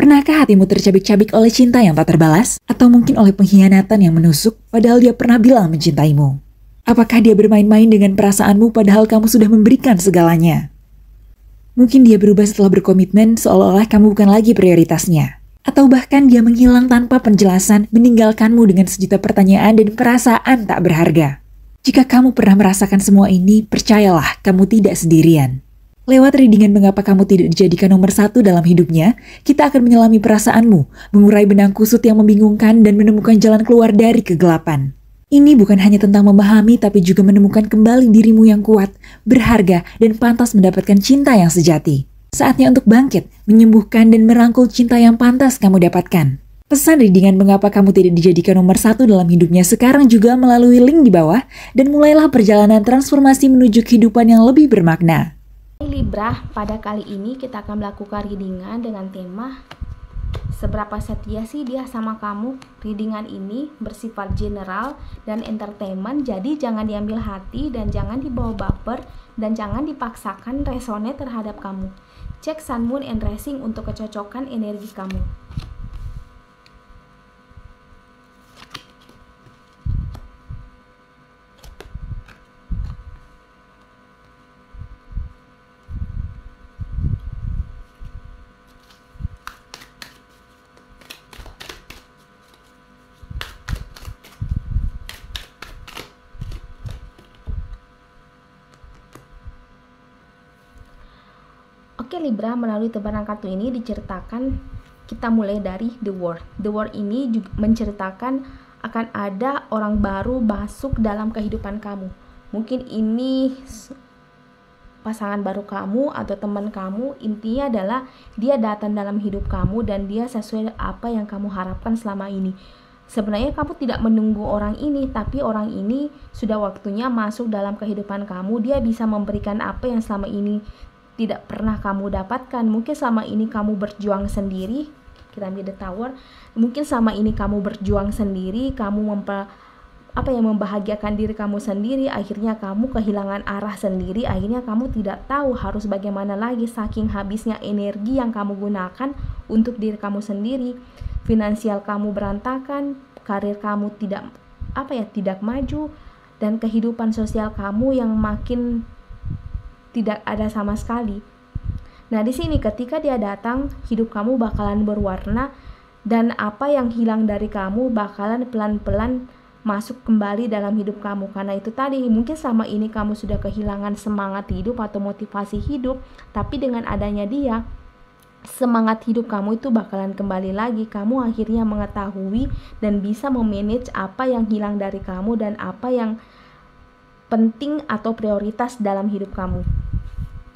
Pernahkah hatimu tercabik-cabik oleh cinta yang tak terbalas? Atau mungkin oleh pengkhianatan yang menusuk padahal dia pernah bilang mencintaimu? Apakah dia bermain-main dengan perasaanmu padahal kamu sudah memberikan segalanya? Mungkin dia berubah setelah berkomitmen seolah-olah kamu bukan lagi prioritasnya. Atau bahkan dia menghilang tanpa penjelasan, meninggalkanmu dengan sejuta pertanyaan dan perasaan tak berharga. Jika kamu pernah merasakan semua ini, percayalah kamu tidak sendirian. Lewat readingan mengapa kamu tidak dijadikan nomor satu dalam hidupnya, kita akan menyelami perasaanmu, mengurai benang kusut yang membingungkan dan menemukan jalan keluar dari kegelapan. Ini bukan hanya tentang memahami tapi juga menemukan kembali dirimu yang kuat, berharga, dan pantas mendapatkan cinta yang sejati. Saatnya untuk bangkit, menyembuhkan dan merangkul cinta yang pantas kamu dapatkan. Pesan readingan mengapa kamu tidak dijadikan nomor satu dalam hidupnya sekarang juga melalui link di bawah dan mulailah perjalanan transformasi menuju kehidupan yang lebih bermakna. Libra, pada kali ini kita akan melakukan readingan dengan tema seberapa setia sih dia sama kamu. Readingan ini bersifat general dan entertainment, jadi jangan diambil hati dan jangan dibawa baper dan jangan dipaksakan resonate terhadap kamu. Cek Sun, Moon, and Rising untuk kecocokan energi kamu. Oke Libra, melalui tebaran kartu ini diceritakan, kita mulai dari The World. The World ini juga menceritakan akan ada orang baru masuk dalam kehidupan kamu. Mungkin ini pasangan baru kamu atau teman kamu. Intinya adalah dia datang dalam hidup kamu dan dia sesuai apa yang kamu harapkan selama ini. Sebenarnya kamu tidak menunggu orang ini, tapi orang ini sudah waktunya masuk dalam kehidupan kamu. Dia bisa memberikan apa yang selama ini tidak pernah kamu dapatkan. Mungkin selama ini kamu berjuang sendiri. Kita ambil The Tower. Mungkin selama ini kamu berjuang sendiri, kamu membahagiakan diri kamu sendiri, akhirnya kamu kehilangan arah sendiri, akhirnya kamu tidak tahu harus bagaimana lagi saking habisnya energi yang kamu gunakan untuk diri kamu sendiri. Finansial kamu berantakan, karir kamu tidak maju, dan kehidupan sosial kamu yang makin tidak ada sama sekali. Nah, di sini ketika dia datang, hidup kamu bakalan berwarna dan apa yang hilang dari kamu bakalan pelan-pelan masuk kembali dalam hidup kamu. Karena itu tadi, mungkin selama ini kamu sudah kehilangan semangat hidup atau motivasi hidup, tapi dengan adanya dia, semangat hidup kamu itu bakalan kembali lagi. Kamu akhirnya mengetahui dan bisa memanage apa yang hilang dari kamu dan apa yang penting atau prioritas dalam hidup kamu.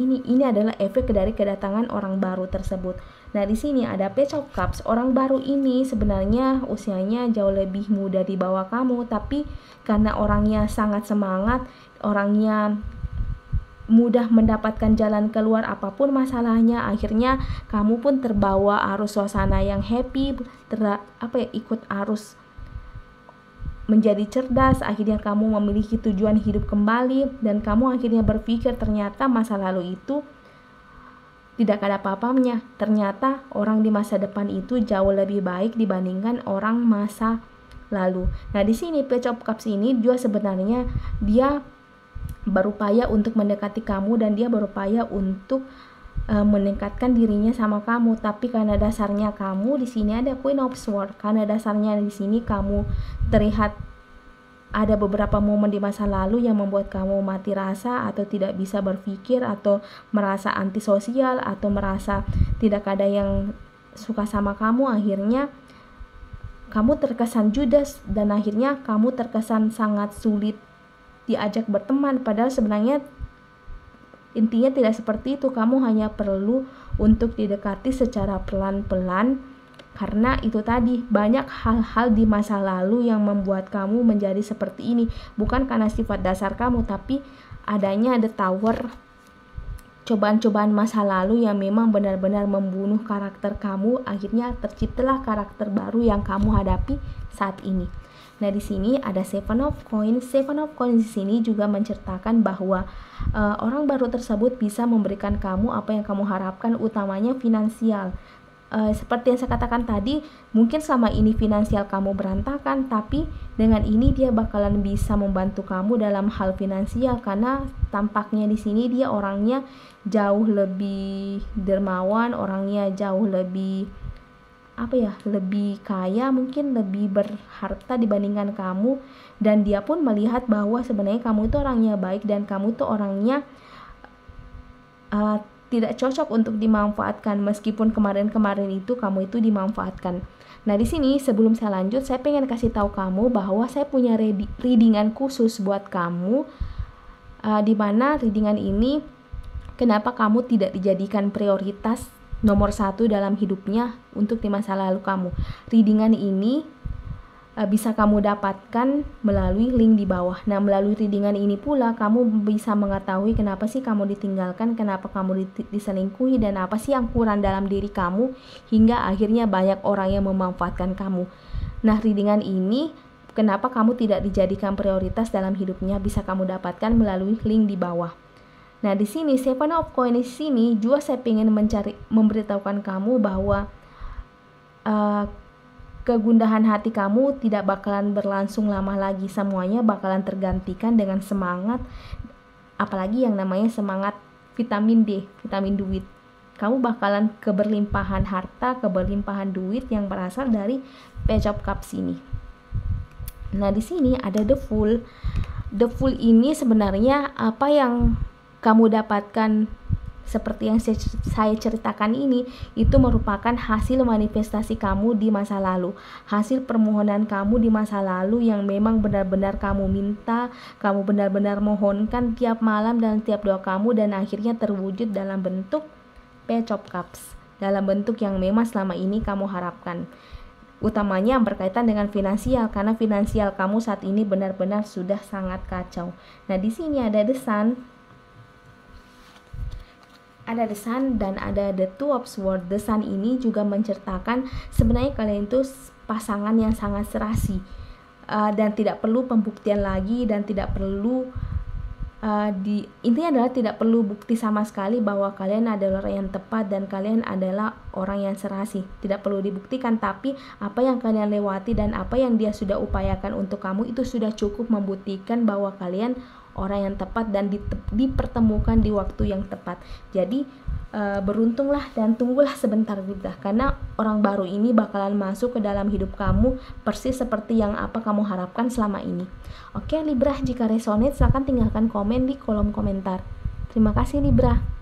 Ini adalah efek dari kedatangan orang baru tersebut. Nah, di sini ada Page of Cups. Orang baru ini sebenarnya usianya jauh lebih muda di bawah kamu, tapi karena orangnya sangat semangat, orangnya mudah mendapatkan jalan keluar apapun masalahnya, akhirnya kamu pun terbawa arus suasana yang happy, ikut arus menjadi cerdas, akhirnya kamu memiliki tujuan hidup kembali dan kamu akhirnya berpikir ternyata masa lalu itu tidak ada apa-apanya. Ternyata orang di masa depan itu jauh lebih baik dibandingkan orang masa lalu. Nah, di sini Page of Cups ini juga sebenarnya dia berupaya untuk mendekati kamu dan dia berupaya untuk meningkatkan dirinya sama kamu, tapi karena dasarnya kamu di sini ada Queen of Swords, karena dasarnya di sini kamu terlihat ada beberapa momen di masa lalu yang membuat kamu mati rasa atau tidak bisa berpikir atau merasa antisosial atau merasa tidak ada yang suka sama kamu, akhirnya kamu terkesan judes dan akhirnya kamu terkesan sangat sulit diajak berteman, padahal sebenarnya intinya tidak seperti itu. Kamu hanya perlu untuk didekati secara pelan-pelan, karena itu tadi banyak hal-hal di masa lalu yang membuat kamu menjadi seperti ini. Bukan karena sifat dasar kamu, tapi adanya The Tower, cobaan-cobaan masa lalu yang memang benar-benar membunuh karakter kamu. Akhirnya terciptalah karakter baru yang kamu hadapi saat ini. Nah, di sini ada Seven of Coins. Seven of Coins di sini juga menceritakan bahwa orang baru tersebut bisa memberikan kamu apa yang kamu harapkan, utamanya finansial. seperti yang saya katakan tadi, mungkin selama ini finansial kamu berantakan, tapi dengan ini dia bakalan bisa membantu kamu dalam hal finansial, karena tampaknya di sini dia orangnya jauh lebih dermawan, orangnya jauh lebih lebih kaya, mungkin lebih berharta dibandingkan kamu, dan dia pun melihat bahwa sebenarnya kamu itu orangnya baik dan kamu tuh orangnya tidak cocok untuk dimanfaatkan, meskipun kemarin-kemarin itu kamu itu dimanfaatkan. Nah, di sini sebelum saya lanjut, saya pengen kasih tahu kamu bahwa saya punya readingan khusus buat kamu, di mana readingan ini kenapa kamu tidak dijadikan prioritas nomor 1 dalam hidupnya untuk di masa lalu kamu. Readingan ini bisa kamu dapatkan melalui link di bawah. Nah, melalui readingan ini pula kamu bisa mengetahui kenapa sih kamu ditinggalkan, kenapa kamu diselingkuhi, dan apa sih yang kurang dalam diri kamu hingga akhirnya banyak orang yang memanfaatkan kamu. Nah, readingan ini kenapa kamu tidak dijadikan prioritas dalam hidupnya bisa kamu dapatkan melalui link di bawah. Nah, di sini Seven of Coins di sini juga saya ingin memberitahukan kamu bahwa kegundahan hati kamu tidak bakalan berlangsung lama lagi. Semuanya bakalan tergantikan dengan semangat, apalagi yang namanya semangat vitamin D, vitamin duit. Kamu bakalan keberlimpahan harta, keberlimpahan duit yang berasal dari Page of Cups ini. Nah, di sini ada The Fool. The Fool ini sebenarnya apa yang kamu dapatkan seperti yang saya ceritakan ini, itu merupakan hasil manifestasi kamu di masa lalu, hasil permohonan kamu di masa lalu yang memang benar-benar kamu minta, kamu benar-benar mohonkan tiap malam dan tiap doa kamu, dan akhirnya terwujud dalam bentuk Page of Cups, dalam bentuk yang memang selama ini kamu harapkan. Utamanya berkaitan dengan finansial, karena finansial kamu saat ini benar-benar sudah sangat kacau. Nah, di sini ada The Sun, dan ada The Two of Swords. The Sun ini juga menceritakan sebenarnya kalian itu pasangan yang sangat serasi, dan tidak perlu pembuktian lagi, dan tidak perlu intinya adalah tidak perlu bukti sama sekali bahwa kalian adalah orang yang tepat dan kalian adalah orang yang serasi. Tidak perlu dibuktikan, tapi apa yang kalian lewati dan apa yang dia sudah upayakan untuk kamu itu sudah cukup membuktikan bahwa kalian orang yang tepat dan dipertemukan di waktu yang tepat. Jadi beruntunglah dan tunggulah sebentar Libra, karena orang baru ini bakalan masuk ke dalam hidup kamu persis seperti yang apa kamu harapkan selama ini. Oke Libra, jika resonate silahkan tinggalkan komen di kolom komentar. Terima kasih Libra.